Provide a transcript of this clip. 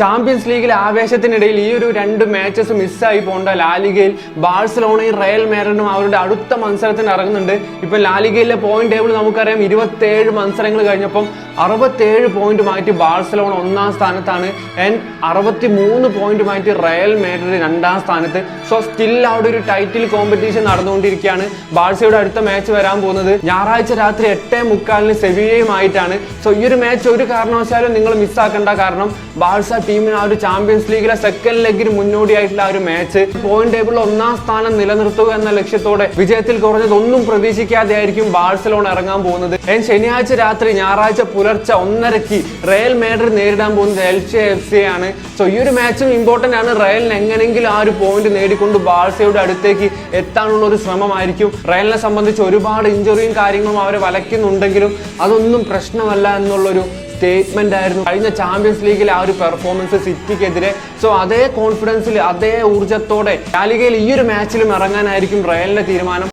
Champions ലീഗിലെ ആവേശത്തിനിടയിൽ ഈ ഒരു രണ്ട് മാച്ചസ് മിസ്സായി പോകേണ്ട ലാലിഗയിൽ ബാഴ്സലോണയും റയൽ മാഡ്രിഡും അവരുടെ അടുത്ത മത്സരത്തിന് ഇറങ്ങുന്നുണ്ട്. ഇപ്പൊ ലാലിഗയിലെ പോയിന്റ് ടേബിൾ നമുക്കറിയാം, 27 മത്സരങ്ങൾ കഴിഞ്ഞപ്പം 67 പോയിന്റുമായിട്ട് ബാഴ്സലോണ ഒന്നാം സ്ഥാനത്താണ്. 63 പോയിന്റുമായിട്ട് റയൽ മാഡ്രിഡ് രണ്ടാം സ്ഥാനത്ത്. സോ സ്റ്റിൽ അവിടെ ഒരു ടൈറ്റിൽ കോമ്പറ്റീഷൻ നടന്നുകൊണ്ടിരിക്കുകയാണ്. ബാഴ്സയുടെ അടുത്ത മാച്ച് വരാൻ പോകുന്നത് ഞായറാഴ്ച രാത്രി 8:45 സെവിയ്യയുമായിട്ടാണ്. സോ ഈ ഒരു മാച്ച് ഒരു കാരണവശാലും നിങ്ങൾ മിസ്സാക്കേണ്ട. കാരണം ബാഴ്സ ടീമിന് ആ ഒരു ചാമ്പ്യൻസ് ലീഗിലെ സെക്കൻഡ് ലെഗിന് മുന്നോടിയായിട്ടുള്ള ആ ഒരു മാച്ച് പോയിന്റ് ടേബിളിൽ ഒന്നാം സ്ഥാനം നിലനിർത്തുക എന്ന ലക്ഷ്യത്തോടെ വിജയത്തിൽ കുറഞ്ഞതൊന്നും പ്രതീക്ഷിക്കാതെ ആയിരിക്കും ബാഴ്സലോണ ഇറങ്ങാൻ പോകുന്നത്. ശനിയാഴ്ച രാത്രി ഞായറാഴ്ച പുലർച്ചെ 1:30 റയൽ മാഡ്രിഡ് നേരിടാൻ പോകുന്നത് എൽചെ FC ആണ്. സോ ഈ ഒരു മാച്ചും ഇമ്പോർട്ടന്റ് ആണ്. റയലിന് എങ്ങനെയെങ്കിലും ആ ഒരു പോയിന്റ് നേടിക്കൊണ്ട് ബാഴ്സയുടെ അടുത്തേക്ക് എത്താനുള്ള ഒരു ശ്രമമായിരിക്കും. റയലിനെ സംബന്ധിച്ച് ഒരുപാട് ഇഞ്ചുറിയും കാര്യങ്ങളും അവരെ വലയ്ക്കുന്നുണ്ടെങ്കിലും അതൊന്നും പ്രശ്നമല്ല എന്നുള്ളൊരു സ്റ്റേറ്റ്മെന്റ് ആയിരുന്നു കഴിഞ്ഞ ചാമ്പ്യൻസ് ലീഗിലെ ആ ഒരു പെർഫോമൻസ് സിറ്റിക്കെതിരെ. സോ അതേ കോൺഫിഡൻസിൽ അതേ ഊർജ്ജത്തോടെ ലാലിഗയിൽ ഈ ഒരു മാച്ചിലും ഇറങ്ങാനായിരിക്കും റയലിന്റെ തീരുമാനം.